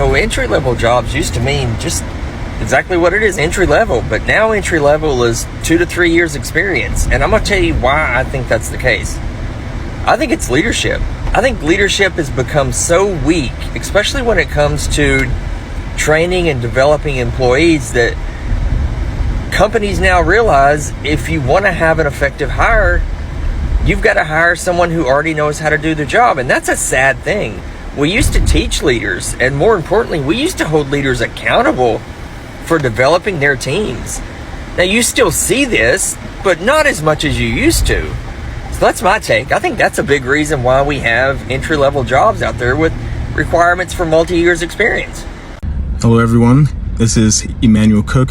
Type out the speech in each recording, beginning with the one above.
So entry-level jobs used to mean just exactly what it is, entry-level. But now entry-level is 2 to 3 years experience. And I'm going to tell you why I think that's the case. I think it's leadership. I think leadership has become so weak, especially when it comes to training and developing employees, that companies now realize if you want to have an effective hire, you've got to hire someone who already knows how to do the job. And that's a sad thing. We used to teach leaders, and more importantly, we used to hold leaders accountable for developing their teams. Now, you still see this, but not as much as you used to. So that's my take. I think that's a big reason why we have entry-level jobs out there with requirements for multi-years experience. Hello everyone, this is Emmanuel Cook.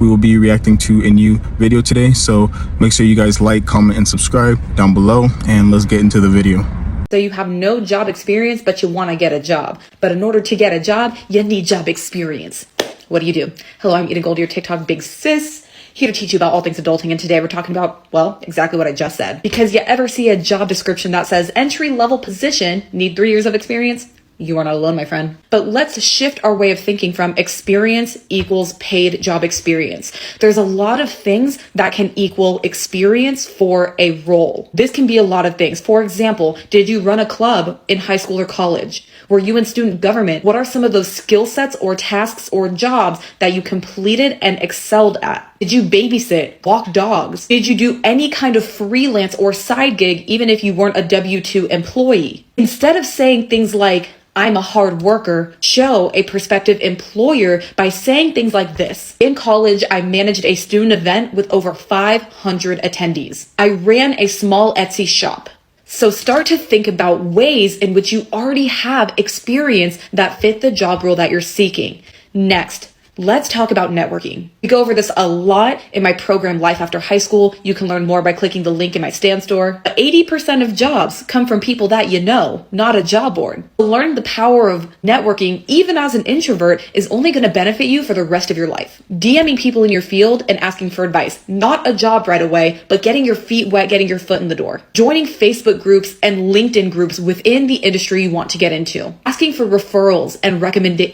We will be reacting to a new video today, so make sure you guys like, comment, and subscribe down below, and let's get into the video. So you have no job experience, but you want to get a job. But in order to get a job, you need job experience. What do? Hello, I'm Eating Gold, your TikTok big sis, here to teach you about all things adulting. And today we're talking about, well, exactly what I just said. Because you ever see a job description that says entry-level position, need 3 years of experience? You are not alone, my friend. But let's shift our way of thinking from experience equals paid job experience. There's a lot of things that can equal experience for a role. This can be a lot of things. For example, did you run a club in high school or college? Were you in student government? What are some of those skill sets or tasks or jobs that you completed and excelled at? Did you babysit, walk dogs? Did you do any kind of freelance or side gig, even if you weren't a W-2 employee? Instead of saying things like, I'm a hard worker, show a prospective employer by saying things like this. In college, I managed a student event with over 500 attendees. I ran a small Etsy shop. So start to think about ways in which you already have experience that fit the job role that you're seeking. Next, let's talk about networking. We go over this a lot in my program, Life After High School. You can learn more by clicking the link in my stand store. But 80% of jobs come from people that you know, not a job board. Learning the power of networking, even as an introvert, is only going to benefit you for the rest of your life. DMing people in your field and asking for advice, not a job right away, but getting your feet wet, getting your foot in the door. Joining Facebook groups and LinkedIn groups within the industry you want to get into. Asking for referrals and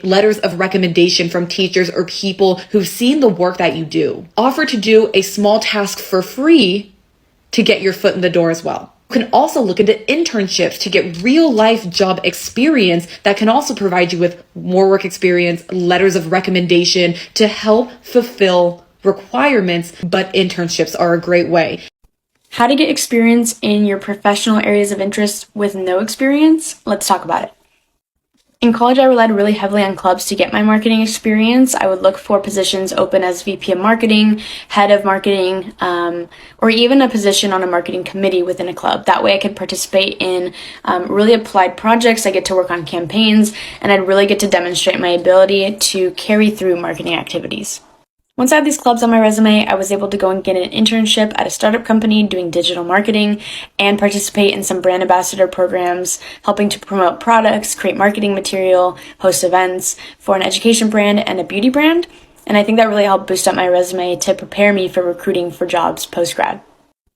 letters of recommendation from teachers or people who've seen the work that you do. Offer to do a small task for free to get your foot in the door as well. You can also look into internships to get real life job experience that can also provide you with more work experience, letters of recommendation to help fulfill requirements, but internships are a great way. How to get experience in your professional areas of interest with no experience? Let's talk about it. In college, I relied really heavily on clubs to get my marketing experience. I would look for positions open as VP of marketing, head of marketing, or even a position on a marketing committee within a club. That way I could participate in really applied projects. I get to work on campaigns, and I'd really get to demonstrate my ability to carry through marketing activities. Once I had these clubs on my resume, I was able to go and get an internship at a startup company doing digital marketing and participate in some brand ambassador programs, helping to promote products, create marketing material, host events for an education brand and a beauty brand. And I think that really helped boost up my resume to prepare me for recruiting for jobs post-grad.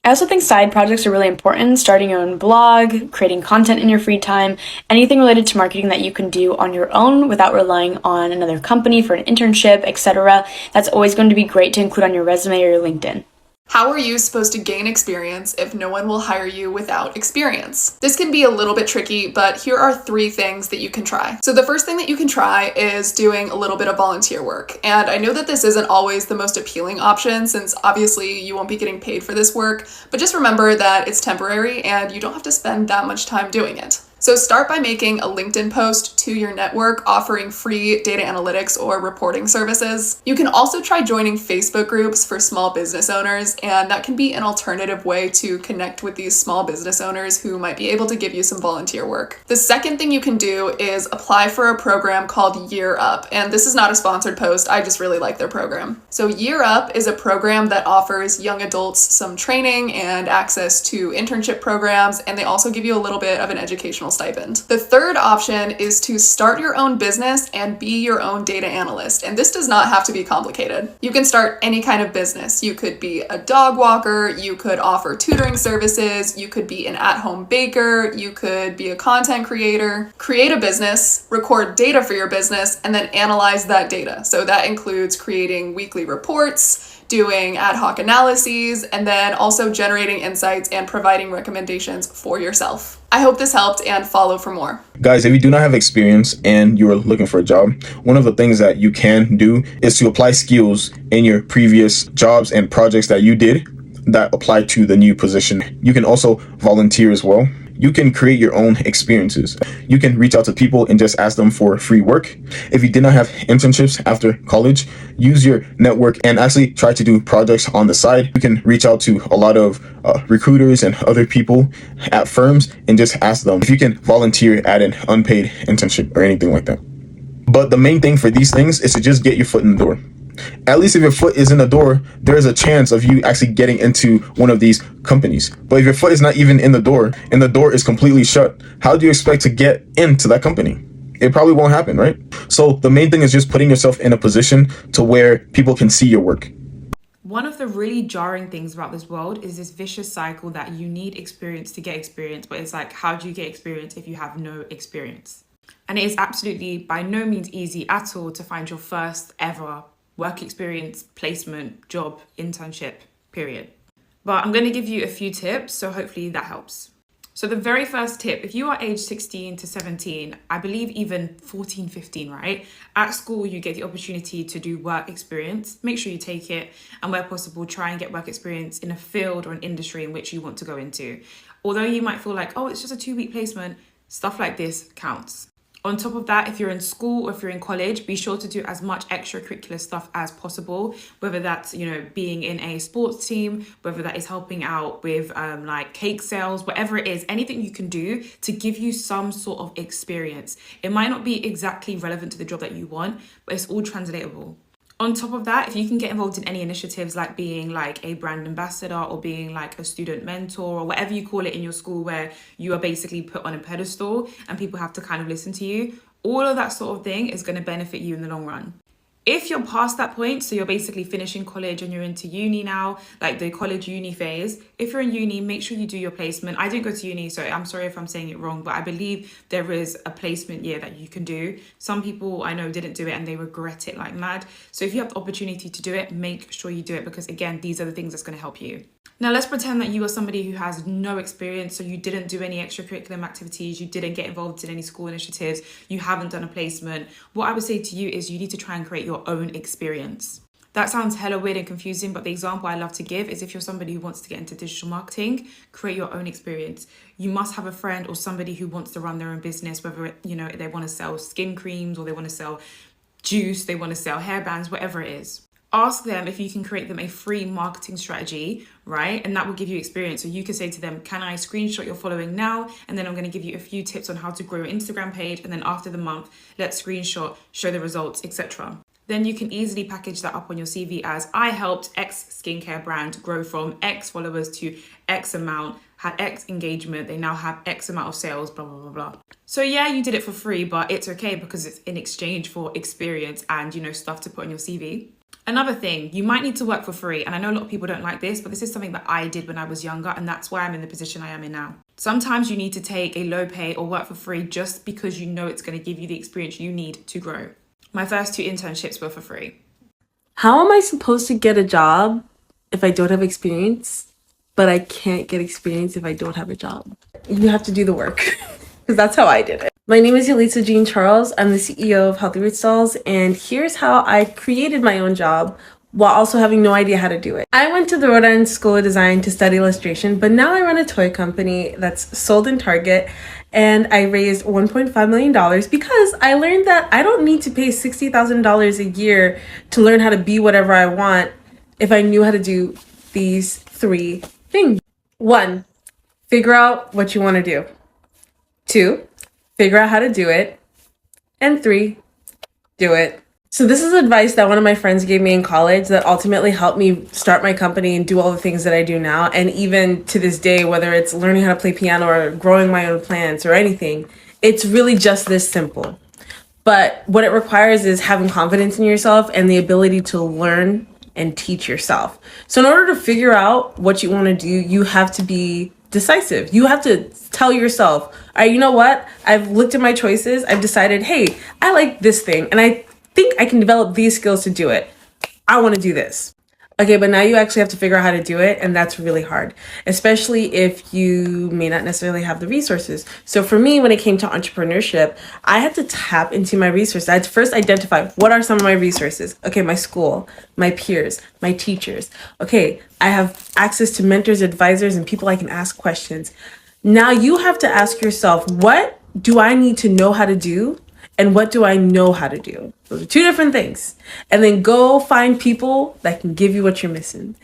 I also think side projects are really important, starting your own blog, creating content in your free time, anything related to marketing that you can do on your own without relying on another company for an internship, etc. That's always going to be great to include on your resume or your LinkedIn. How are you supposed to gain experience if no one will hire you without experience? This can be a little bit tricky, but here are 3 things that you can try. So the first thing that you can try is doing a little bit of volunteer work. And I know that this isn't always the most appealing option, since obviously you won't be getting paid for this work, but just remember that it's temporary and you don't have to spend that much time doing it. So start by making a LinkedIn post to your network offering free data analytics or reporting services. You can also try joining Facebook groups for small business owners, and that can be an alternative way to connect with these small business owners who might be able to give you some volunteer work. The second thing you can do is apply for a program called Year Up, and this is not a sponsored post, I just really like their program. So Year Up is a program that offers young adults some training and access to internship programs, and they also give you a little bit of an educational educational stipend. The third option is to start your own business and be your own data analyst. And this does not have to be complicated. You can start any kind of business. You could be a dog walker, you could offer tutoring services, you could be an at-home baker, you could be a content creator. Create a business, record data for your business, and then analyze that data. So that includes creating weekly reports, doing ad hoc analyses, and then also generating insights and providing recommendations for yourself. I hope this helped, and follow for more. Guys, if you do not have experience and you're looking for a job, one of the things that you can do is to apply skills in your previous jobs and projects that you did that apply to the new position. You can also volunteer as well. You can create your own experiences. You can reach out to people and just ask them for free work. If you did not have internships after college, use your network and actually try to do projects on the side. You can reach out to a lot of recruiters and other people at firms and just ask them if you can volunteer at an unpaid internship or anything like that. But the main thing for these things is to just get your foot in the door. At least if your foot is in the door, there is a chance of you actually getting into one of these companies. But if your foot is not even in the door and the door is completely shut, how do you expect to get into that company? It probably won't happen, right? So the main thing is just putting yourself in a position to where people can see your work. One of the really jarring things about this world is this vicious cycle that you need experience to get experience, but it's like, how do you get experience if you have no experience? And it is absolutely by no means easy at all to find your first ever work experience, placement, job, internship, period. But I'm going to give you a few tips, so hopefully that helps. So the very first tip, if you are age 16 to 17, I believe even 14, 15, right? At school, you get the opportunity to do work experience. Make sure you take it, and where possible, try and get work experience in a field or an industry in which you want to go into. Although you might feel like, oh, it's just a 2-week placement, stuff like this counts. On top of that, if you're in school or if you're in college, be sure to do as much extracurricular stuff as possible, whether that's, being in a sports team, whether that is helping out with like cake sales, whatever it is, anything you can do to give you some sort of experience. It might not be exactly relevant to the job that you want, but it's all translatable. On top of that, if you can get involved in any initiatives like being like a brand ambassador or being like a student mentor or whatever you call it in your school, where you are basically put on a pedestal and people have to kind of listen to you, all of that sort of thing is going to benefit you in the long run. If you're past that point, so you're basically finishing college and you're into uni now, like the college uni phase, if you're in uni, make sure you do your placement. I didn't go to uni, so I'm sorry if I'm saying it wrong, but I believe there is a placement year that you can do. Some people I know didn't do it and they regret it like mad. So if you have the opportunity to do it, make sure you do it, because again, these are the things that's going to help you. Now, let's pretend that you are somebody who has no experience, so you didn't do any extracurricular activities, you didn't get involved in any school initiatives, you haven't done a placement. What I would say to you is you need to try and create your own experience. That sounds hella weird and confusing, but the example I love to give is if you're somebody who wants to get into digital marketing, create your own experience. You must have a friend or somebody who wants to run their own business, whether they want to sell skin creams or they want to sell juice, they want to sell hairbands, whatever it is. Ask them if you can create them a free marketing strategy, right? And that will give you experience. So you can say to them, can I screenshot your following now? And then I'm going to give you a few tips on how to grow your Instagram page. And then after the month, let's screenshot, show the results, etc. Then you can easily package that up on your CV as, I helped X skincare brand grow from X followers to X amount, had X engagement, they now have X amount of sales, blah, blah, blah, blah. So yeah, you did it for free, but it's okay because it's in exchange for experience and, stuff to put on your CV. Another thing, you might need to work for free. And I know a lot of people don't like this, but this is something that I did when I was younger. And that's why I'm in the position I am in now. Sometimes you need to take a low pay or work for free just because you know it's going to give you the experience you need to grow. My first 2 internships were for free. How am I supposed to get a job if I don't have experience, but I can't get experience if I don't have a job? You have to do the work, because that's how I did it. My name is Yalitza Jean Charles. I'm the CEO of Healthy Root Stalls, and here's how I created my own job while also having no idea how to do it. I went to the Rhode Island School of Design to study illustration, but now I run a toy company that's sold in Target, and I raised $1.5 million because I learned that I don't need to pay $60,000 a year to learn how to be whatever I want if I knew how to do these 3 things. 1, figure out what you want to do. 2, figure out how to do it. And 3, do it. So this is advice that one of my friends gave me in college that ultimately helped me start my company and do all the things that I do now. And even to this day, whether it's learning how to play piano or growing my own plants or anything, it's really just this simple. But what it requires is having confidence in yourself and the ability to learn and teach yourself. So in order to figure out what you want to do, you have to be decisive. You have to tell yourself, all right, you know what? I've looked at my choices. I've decided, hey, I like this thing and I think I can develop these skills to do it. I want to do this. Okay, but now you actually have to figure out how to do it, and that's really hard, especially if you may not necessarily have the resources. So for me, when it came to entrepreneurship, I had to tap into my resources. I had to first identify what are some of my resources. Okay, my school, my peers, my teachers. Okay, I have access to mentors, advisors, and people I can ask questions. Now you have to ask yourself, what do I need to know how to do? And what do I know how to do? Those are two different things. And then go find people that can give you what you're missing.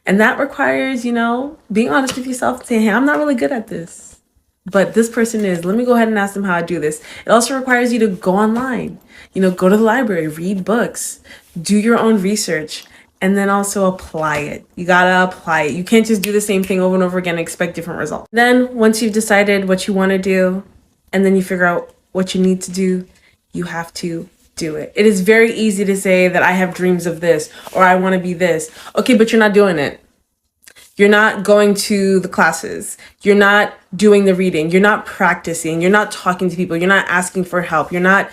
And that requires, being honest with yourself and saying, hey, I'm not really good at this, but this person is. Let me go ahead and ask them how I do this. It also requires you to go online, go to the library, read books, do your own research, and then also apply it. You gotta apply it. You can't just do the same thing over and over again and expect different results. Then once you've decided what you want to do, and then you figure out what you need to do, you have to do it. It is very easy to say that I have dreams of this or I want to be this. Okay, but you're not doing it. You're not going to the classes. You're not doing the reading. You're not practicing. You're not talking to people. You're not asking for help. You're not,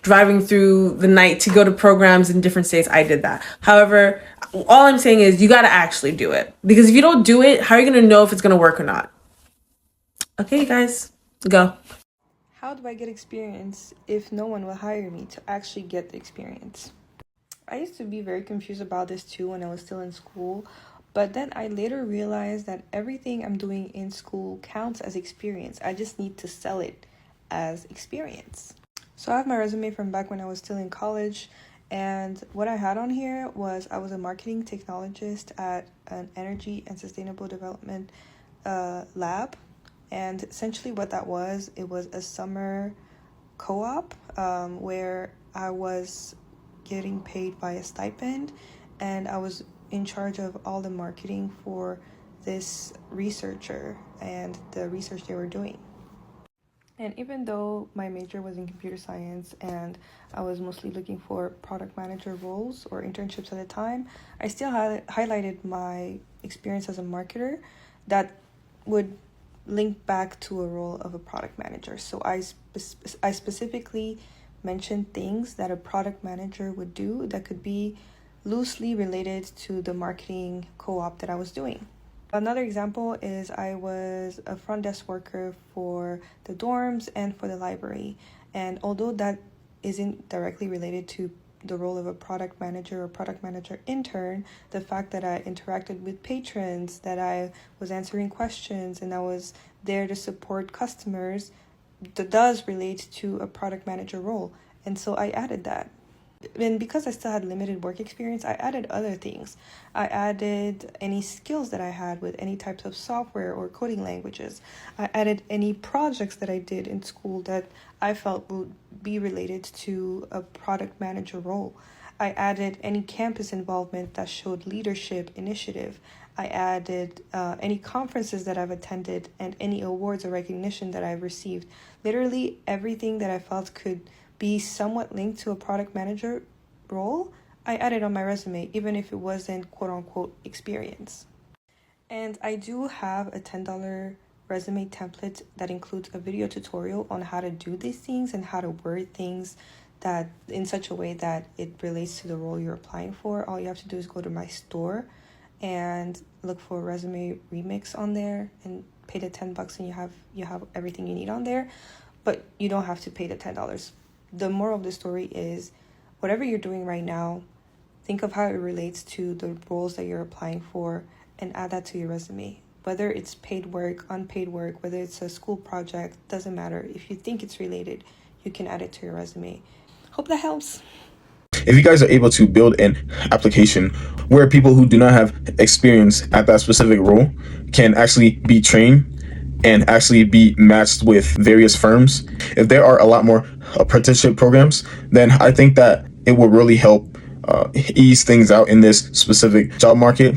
driving through the night to go to programs in different states. I did that. However, all I'm saying is you got to actually do it, because if you don't do it, how are you going to know if it's going to work or not? Okay, you guys, go. How do I get experience if no one will hire me to actually get the experience? I used to be very confused about this too when I was still in school, but then I later realized that everything I'm doing in school counts as experience. I just need to sell it as experience. So I have my resume from back when I was still in college, and what I had on here was I was a marketing technologist at an energy and sustainable development lab. And essentially what that was, it was a summer co-op where I was getting paid by a stipend, and I was in charge of all the marketing for this researcher and the research they were doing. And even though my major was in computer science and I was mostly looking for product manager roles or internships at the time, I still highlighted my experience as a marketer that would link back to a role of a product manager. So I specifically mentioned things that a product manager would do that could be loosely related to the marketing co-op that I was doing. Another example is I was a front desk worker for the dorms and for the library. And although that isn't directly related to the role of a product manager or product manager intern, the fact that I interacted with patrons, that I was answering questions, and I was there to support customers, that does relate to a product manager role. And so I added that. And because I still had limited work experience, I added other things. I added any skills that I had with any types of software or coding languages. I added any projects that I did in school that I felt would be related to a product manager role. I added any campus involvement that showed leadership initiative. I added any conferences that I've attended and any awards or recognition that I've received. Literally everything that I felt could be somewhat linked to a product manager role, I added on my resume, even if it wasn't quote unquote experience. And I do have a $10 resume template that includes a video tutorial on how to do these things and how to word things that in such a way that it relates to the role you're applying for. All you have to do is go to my store and look for resume remix on there and pay the $10 and you have everything you need on there. But you don't have to pay the $10. The moral of the story is whatever you're doing right now, think of how it relates to the roles that you're applying for and add that to your resume. Whether it's paid work, unpaid work, whether it's a school project, doesn't matter. If you think it's related, you can add it to your resume. Hope that helps. If you guys are able to build an application where people who do not have experience at that specific role can actually be trained and actually be matched with various firms, if there are a lot more apprenticeship programs, then I think that it will really help ease things out in this specific job market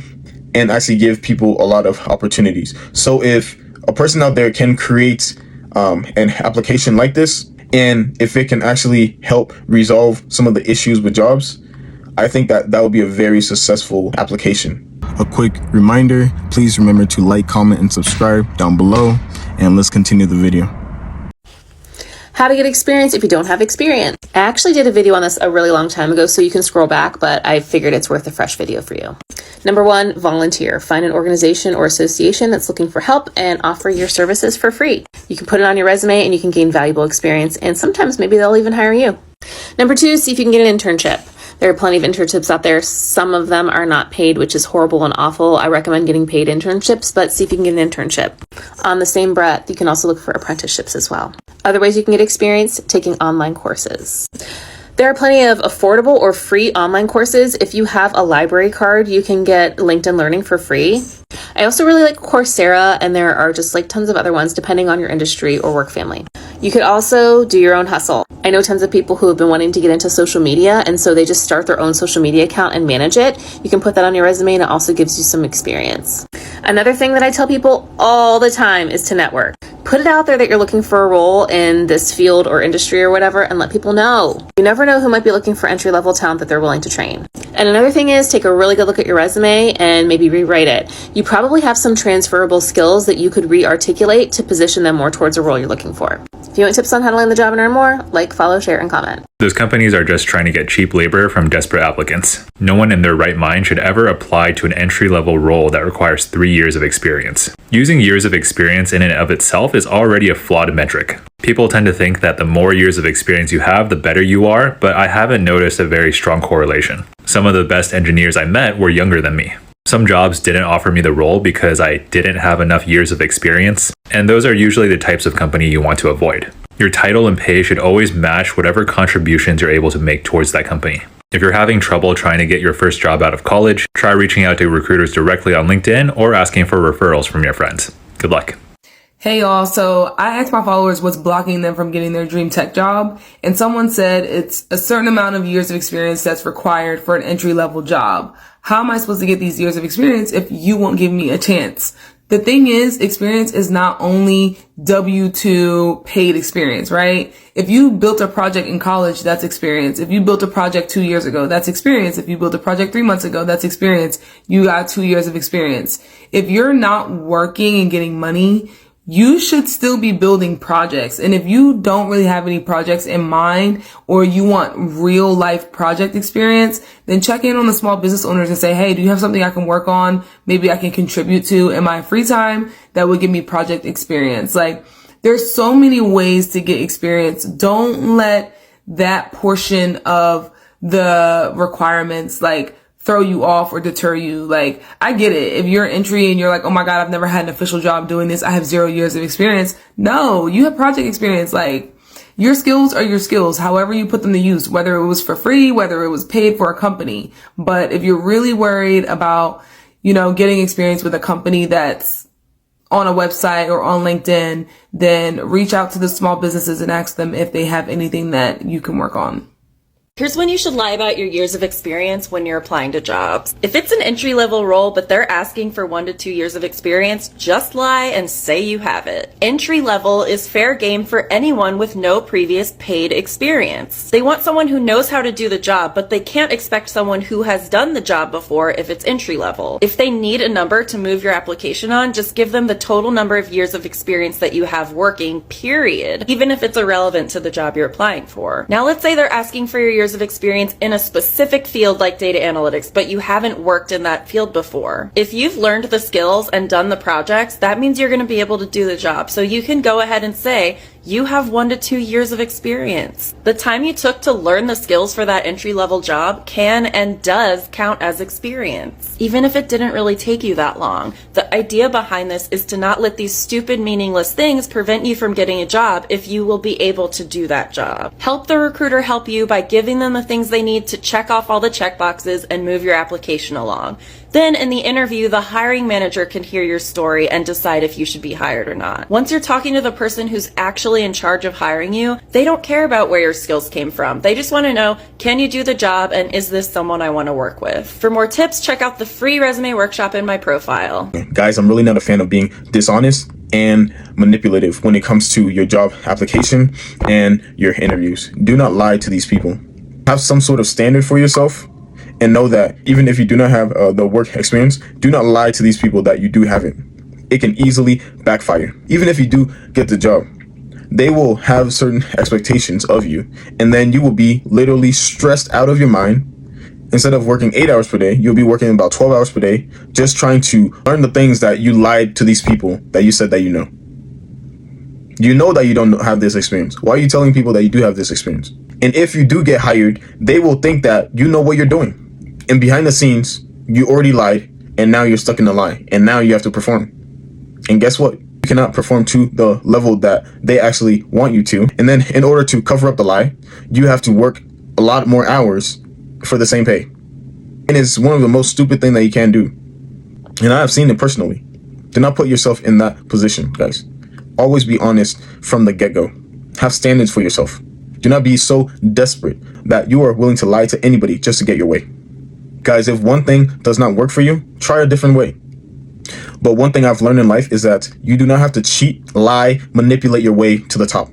and actually give people a lot of opportunities. So if a person out there can create an application like this, and if it can actually help resolve some of the issues with jobs, I think that would be a very successful application. A quick reminder, please remember to like, comment, and subscribe down below, and let's continue the video. How to get experience if you don't have experience. I actually did a video on this a really long time ago, so you can scroll back, but I figured it's worth a fresh video for you. Number 1, volunteer. Find an organization or association that's looking for help and offer your services for free. You can put it on your resume and you can gain valuable experience, and sometimes maybe they'll even hire you. Number 2, see if you can get an internship. There are plenty of internships out there. Some of them are not paid, which is horrible and awful. I recommend getting paid internships, but see if you can get an internship. On the same breath, you can also look for apprenticeships as well. Other ways you can get experience, taking online courses. There are plenty of affordable or free online courses. If you have a library card, you can get LinkedIn Learning for free. I also really like Coursera, and there are just like tons of other ones depending on your industry or work family. You could also do your own hustle. I know tons of people who have been wanting to get into social media, and so they just start their own social media account and manage it. You can put that on your resume, and it also gives you some experience. Another thing that I tell people all the time is to network. Put it out there that you're looking for a role in this field or industry or whatever, and let people know. You never know who might be looking for entry-level talent that they're willing to train. And another thing is take a really good look at your resume and maybe rewrite it. You probably have some transferable skills that you could re-articulate to position them more towards a role you're looking for. If you want tips on how to land the job and earn more, like, follow, share, and comment. Those companies are just trying to get cheap labor from desperate applicants. No one in their right mind should ever apply to an entry-level role that requires 3 years of experience. Using years of experience in and of itself is already a flawed metric. People tend to think that the more years of experience you have, the better you are, but I haven't noticed a very strong correlation. Some of the best engineers I met were younger than me. Some jobs didn't offer me the role because I didn't have enough years of experience, and those are usually the types of company you want to avoid. Your title and pay should always match whatever contributions you're able to make towards that company. If you're having trouble trying to get your first job out of college, try reaching out to recruiters directly on LinkedIn or asking for referrals from your friends. Good luck. Hey y'all, so I asked my followers what's blocking them from getting their dream tech job, and someone said it's a certain amount of years of experience that's required for an entry-level job. How am I supposed to get these years of experience if you won't give me a chance? The thing is, experience is not only W-2 paid experience, right? If you built a project in college, that's experience. If you built a project 2 years ago, that's experience. If you built a project 3 months ago, that's experience. You got 2 years of experience. If you're not working and getting money, you should still be building projects. And if you don't really have any projects in mind, or you want real life project experience, then check in on the small business owners and say, hey, do you have something I can work on? Maybe I can contribute to in my free time that would give me project experience. Like, there's so many ways to get experience. Don't let that portion of the requirements, like, throw you off or deter you. Like, I get it. If you're entry and you're like, oh my God, I've never had an official job doing this, I have 0 years of experience. No, you have project experience. Like, your skills are your skills, however you put them to use, whether it was for free, whether it was paid for a company. But if you're really worried about, getting experience with a company that's on a website or on LinkedIn, then reach out to the small businesses and ask them if they have anything that you can work on. Here's when you should lie about your years of experience when you're applying to jobs. If it's an entry-level role, but they're asking for 1 to 2 years of experience, just lie and say you have it. Entry-level is fair game for anyone with no previous paid experience. They want someone who knows how to do the job, but they can't expect someone who has done the job before if it's entry-level. If they need a number to move your application on, just give them the total number of years of experience that you have working, period, even if it's irrelevant to the job you're applying for. Now let's say they're asking for your years of experience in a specific field like data analytics, but you haven't worked in that field before. If you've learned the skills and done the projects, that means you're going to be able to do the job. So you can go ahead and say, you have 1 to 2 years of experience. The time you took to learn the skills for that entry-level job can and does count as experience, even if it didn't really take you that long. The idea behind this is to not let these stupid, meaningless things prevent you from getting a job if you will be able to do that job. Help the recruiter help you by giving them the things they need to check off all the check boxes and move your application along. Then in the interview, the hiring manager can hear your story and decide if you should be hired or not. Once you're talking to the person who's actually in charge of hiring you, they don't care about where your skills came from. They just want to know, can you do the job and is this someone I want to work with? For more tips, check out the free resume workshop in my profile. Guys, I'm really not a fan of being dishonest and manipulative when it comes to your job application and your interviews. Do not lie to these people. Have some sort of standard for yourself. And know that even if you do not have the work experience, do not lie to these people that you do have it. It can easily backfire. Even if you do get the job, they will have certain expectations of you. And then you will be literally stressed out of your mind. Instead of working 8 hours per day, you'll be working about 12 hours per day, just trying to learn the things that you lied to these people that you said that you know. You know that you don't have this experience. Why are you telling people that you do have this experience? And if you do get hired, they will think that you know what you're doing. And behind the scenes, you already lied, and now you're stuck in the lie, and now you have to perform. And guess what? You cannot perform to the level that they actually want you to. And then in order to cover up the lie, you have to work a lot more hours for the same pay. And it's one of the most stupid things that you can do. And I have seen it personally. Do not put yourself in that position, guys. Always be honest from the get-go. Have standards for yourself. Do not be so desperate that you are willing to lie to anybody just to get your way. Guys, if one thing does not work for you, try a different way. But one thing I've learned in life is that you do not have to cheat, lie, manipulate your way to the top.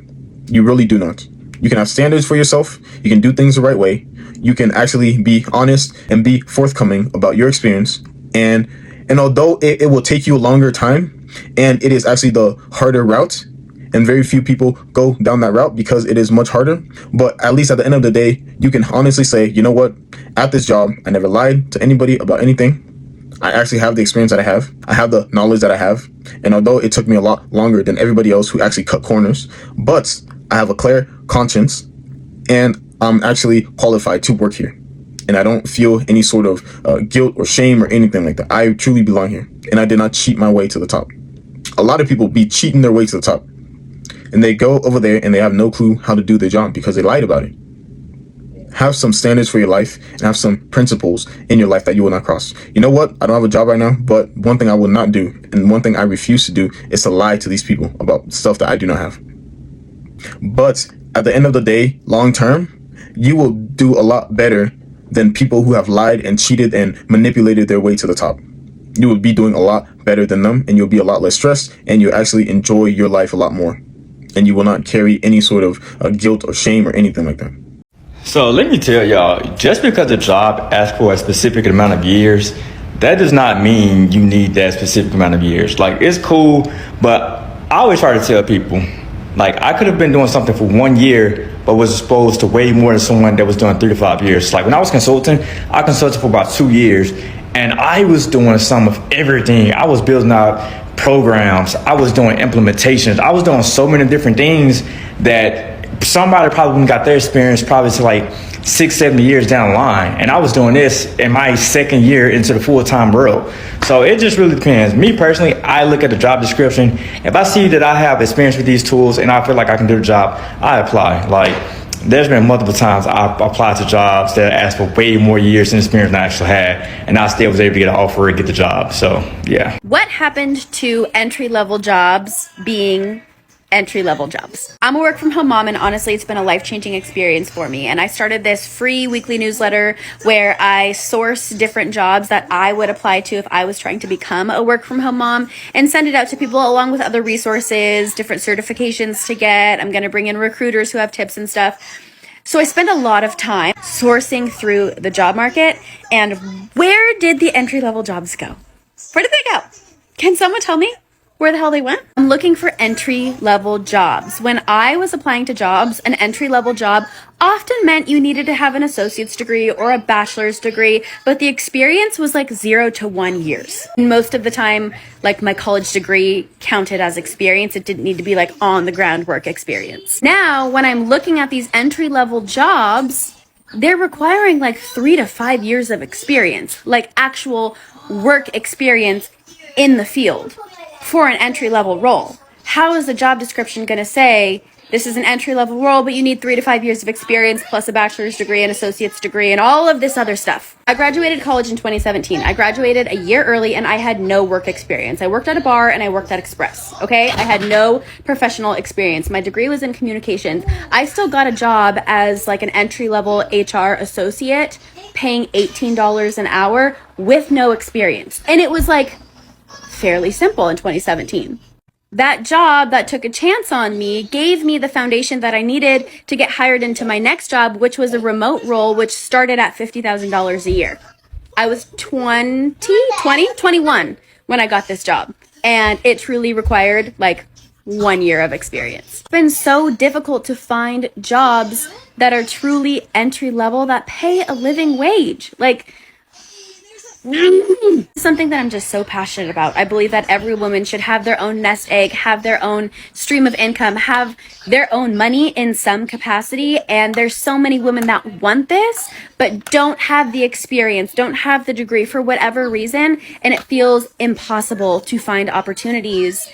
You really do not. You can have standards for yourself. You can do things the right way. You can actually be honest and be forthcoming about your experience. And although it will take you a longer time, and it is actually the harder route, and very few people go down that route because it is much harder. But at least at the end of the day, you can honestly say, you know what? At this job, I never lied to anybody about anything. I actually have the experience that I have. I have the knowledge that I have. And although it took me a lot longer than everybody else who actually cut corners, but I have a clear conscience and I'm actually qualified to work here. And I don't feel any sort of guilt or shame or anything like that. I truly belong here. And I did not cheat my way to the top. A lot of people be cheating their way to the top. And they go over there and they have no clue how to do their job because they lied about it. Have some standards for your life and have some principles in your life that you will not cross. You know what? I don't have a job right now, but one thing I will not do and one thing I refuse to do is to lie to these people about stuff that I do not have. But at the end of the day, long term, you will do a lot better than people who have lied and cheated and manipulated their way to the top. You will be doing a lot better than them and you'll be a lot less stressed and you'll actually enjoy your life a lot more. And you will not carry any sort of guilt or shame or anything like that. So let me tell y'all, just because a job asks for a specific amount of years, that does not mean you need that specific amount of years. Like, it's cool, but I always try to tell people, like, I could have been doing something for 1 year, but was exposed to way more than someone that was doing 3 to 5 years. Like, when I was consulting, I consulted for about 2 years, and I was doing some of everything. I was building out programs. I was doing implementations. I was doing so many different things that somebody probably got their experience probably to like 6-7 years down the line. And I was doing this in my second year into the full-time role. So it just really depends. Me personally, I look at the job description. If I see that I have experience with these tools and I feel like I can do the job, I apply. Like, there's been multiple times I applied to jobs that asked for way more years and experience than I actually had, and I still was able to get an offer and get the job. So, yeah. What happened to entry-level jobs being entry-level jobs? I'm a work-from-home mom, and honestly, it's been a life-changing experience for me. And I started this free weekly newsletter where I source different jobs that I would apply to if I was trying to become a work-from-home mom and send it out to people along with other resources, different certifications to get. I'm going to bring in recruiters who have tips and stuff. So I spend a lot of time sourcing through the job market. And where did the entry-level jobs go? Where did they go? Can someone tell me where the hell they went? I'm looking for entry-level jobs. When I was applying to jobs, an entry-level job often meant you needed to have an associate's degree or a bachelor's degree, but the experience was like 0 to 1 years. Most of the time, like, my college degree counted as experience. It didn't need to be like on the ground work experience. Now, when I'm looking at these entry-level jobs, they're requiring like 3 to 5 years of experience, like actual work experience in the field for an entry-level role. How is the job description going to say This is an entry level role, but you need 3 to 5 years of experience plus a bachelor's degree, an associate's degree, and all of this other stuff. I graduated college in 2017. I graduated a year early and I had no work experience. I worked at a bar and I worked at Express, okay? I had no professional experience. My degree was in communications. I still got a job as like an entry level HR associate, paying $18 an hour with no experience. And it was like fairly simple in 2017. That job that took a chance on me gave me the foundation that I needed to get hired into my next job, which was a remote role, which started at $50,000 a year. I was 21 when I got this job, and it truly required like 1 year of experience. It's been so difficult to find jobs that are truly entry level that pay a living wage. Like, something that I'm just so passionate about. I believe that every woman should have their own nest egg, have their own stream of income, have their own money in some capacity. And there's so many women that want this, but don't have the experience, don't have the degree for whatever reason. And it feels impossible to find opportunities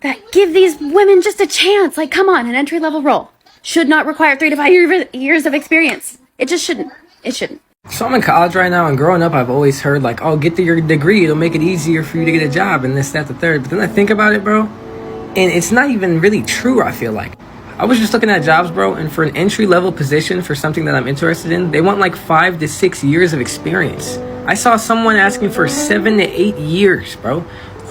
that give these women just a chance. Like, come on, an entry level role should not require 3 to 5 years of experience. It just shouldn't. It shouldn't. So I'm in college right now, and growing up, I've always heard like, oh, get your degree, it'll make it easier for you to get a job, and this, that, the third. But then I think about it, bro, and it's not even really true, I feel like. I was just looking at jobs, bro, and for an entry-level position for something that I'm interested in, they want like 5 to 6 years of experience. I saw someone asking for 7 to 8 years, bro.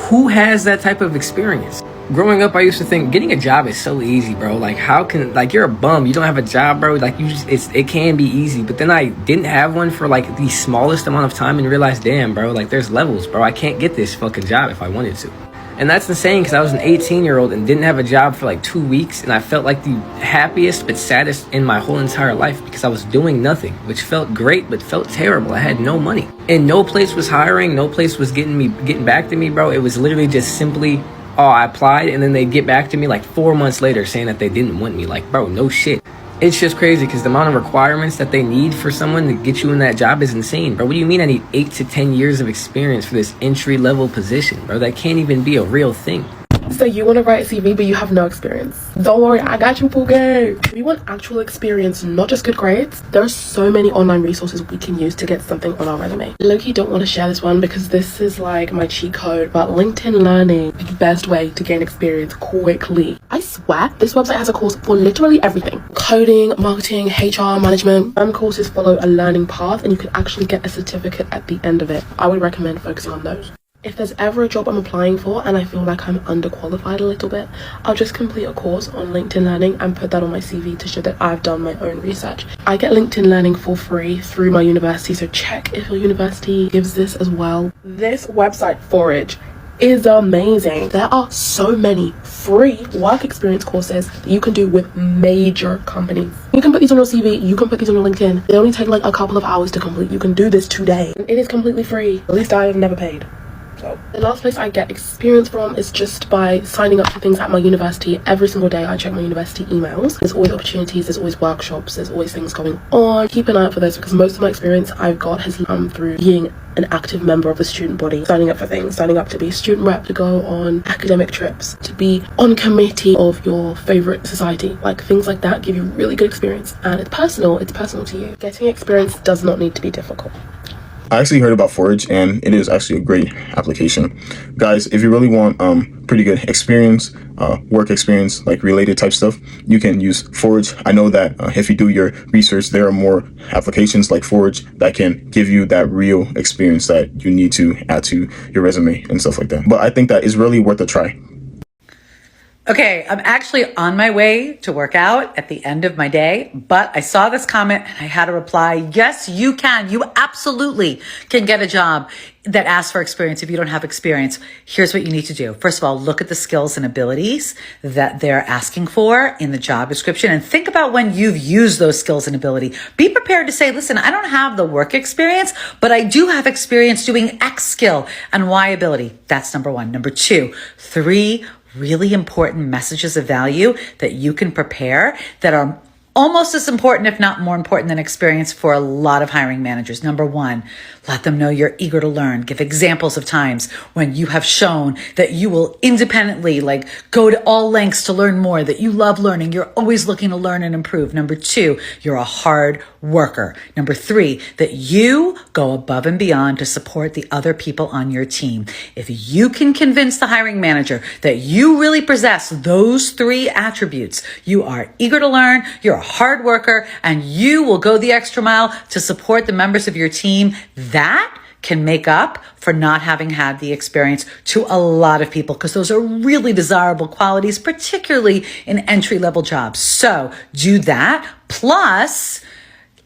Who has that type of experience? Growing up, I used to think getting a job is so easy, bro. Like, how can, like, you're a bum, you don't have a job, bro. Like, you just, it can be easy. But then I didn't have one for like the smallest amount of time and realized, damn, bro, like there's levels, bro. I can't get this fucking job if I wanted to. And that's insane, because I was an 18-year-old and didn't have a job for like 2 weeks, and I felt like the happiest but saddest in my whole entire life, because I was doing nothing, which felt great but felt terrible. I had no money, and no place was hiring, no place was getting back to me, bro. It was literally just simply, oh, I applied, and then they'd get back to me like 4 months later saying that they didn't want me. Like, bro, no shit. It's just crazy, because the amount of requirements that they need for someone to get you in that job is insane, bro. What do you mean I need 8 to 10 years of experience for this entry-level position, bro? That can't even be a real thing. So you want to write a CV, but you have no experience. Don't worry, I got you, Pookie. If you want actual experience, not just good grades, there are so many online resources we can use to get something on our resume. Loki, don't want to share this one because this is like my cheat code, but LinkedIn Learning is the best way to gain experience quickly. I swear, this website has a course for literally everything. Coding, marketing, HR, management. Some courses follow a learning path and you can actually get a certificate at the end of it. I would recommend focusing on those. If there's ever a job I'm applying for and I feel like I'm underqualified a little bit, I'll just complete a course on LinkedIn Learning and put that on my CV to show that I've done my own research. I get LinkedIn Learning for free through my university, so check if your university gives this as well. This website, Forage, is amazing. There are so many free work experience courses that you can do with major companies. You can put these on your CV, you can put these on your LinkedIn. They only take like a couple of hours to complete. You can do this today. It is completely free. At least I have never paid. So the last place I get experience from is just by signing up for things at my university. Every single day I check my university emails. There's always opportunities, there's always workshops, there's always things going on. Keep an eye out for those, because most of my experience I've got has come through being an active member of the student body, signing up for things, signing up to be a student rep, to go on academic trips, to be on committee of your favorite society. Like, things like that give you really good experience, and it's personal to you. Getting experience does not need to be difficult. I actually heard about Forage, and it is actually a great application. Guys, if you really want pretty good experience, work experience, like related type stuff, you can use Forage. I know that if you do your research, there are more applications like Forage that can give you that real experience that you need to add to your resume and stuff like that. But I think that is really worth a try. Okay, I'm actually on my way to work out at the end of my day, but I saw this comment and I had to reply, yes, you can. You absolutely can get a job that asks for experience if you don't have experience. Here's what you need to do. First of all, look at the skills and abilities that they're asking for in the job description and think about when you've used those skills and ability. Be prepared to say, listen, I don't have the work experience, but I do have experience doing X skill and Y ability. That's number one. Number two, 3 really important messages of value that you can prepare that are almost as important, if not more important than experience for a lot of hiring managers. Number one, let them know you're eager to learn. Give examples of times when you have shown that you will independently go to all lengths to learn more, that you love learning. You're always looking to learn and improve. Number two, you're a hard worker. Number three, that you go above and beyond to support the other people on your team. If you can convince the hiring manager that you really possess those three attributes, you are eager to learn, you're a hard worker, and you will go the extra mile to support the members of your team, that can make up for not having had the experience to a lot of people, because those are really desirable qualities, particularly in entry-level jobs. So do that. Plus,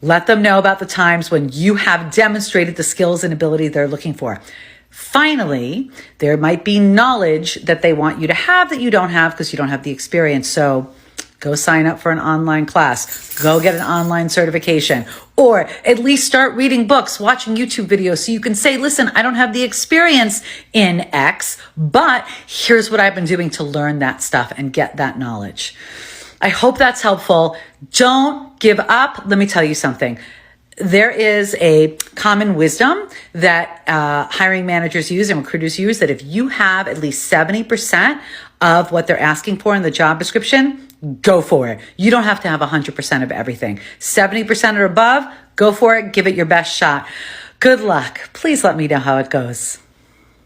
let them know about the times when you have demonstrated the skills and ability they're looking for. Finally, there might be knowledge that they want you to have that you don't have because you don't have the experience. So go sign up for an online class, go get an online certification, or at least start reading books, watching YouTube videos so you can say, listen, I don't have the experience in X, but here's what I've been doing to learn that stuff and get that knowledge. I hope that's helpful. Don't give up. Let me tell you something. There is a common wisdom that hiring managers use and recruiters use, that if you have at least 70% of what they're asking for in the job description, go for it. You don't have to have 100% of everything. 70% or above, go for it. Give it your best shot. Good luck. Please let me know how it goes.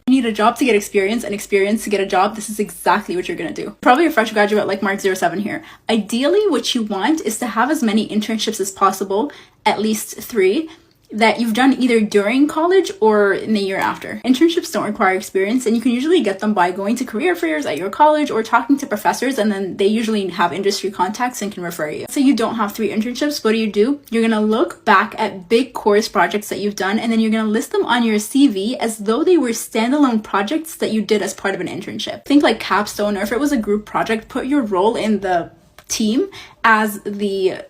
You need a job to get experience and experience to get a job. This is exactly what you're going to do. Probably a fresh graduate like Mark07 here. Ideally, what you want is to have as many internships as possible, at least 3, that you've done either during college or in the year after. Internships don't require experience, and you can usually get them by going to career fairs at your college or talking to professors, and then they usually have industry contacts and can refer you. So you don't have 3 internships, what do? You're gonna look back at big course projects that you've done, and then you're gonna list them on your CV as though they were standalone projects that you did as part of an internship. Think like capstone, or if it was a group project, put your role in the team as the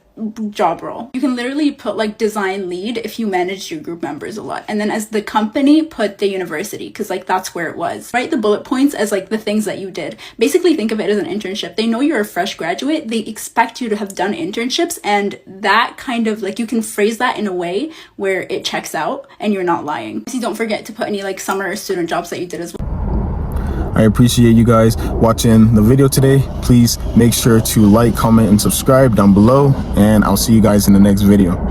job role. You can literally put like design lead if you manage your group members a lot, and then as the company, put the university, because that's where it was. Write the bullet points as the things that you did. Basically think of it as an internship. They know you're a fresh graduate, they expect you to have done internships, and that kind of you can phrase that in a way where it checks out and you're not lying. So don't forget to put any summer or student jobs that you did as well. I appreciate you guys watching the video today. Please make sure to like, comment, and subscribe down below, and I'll see you guys in the next video.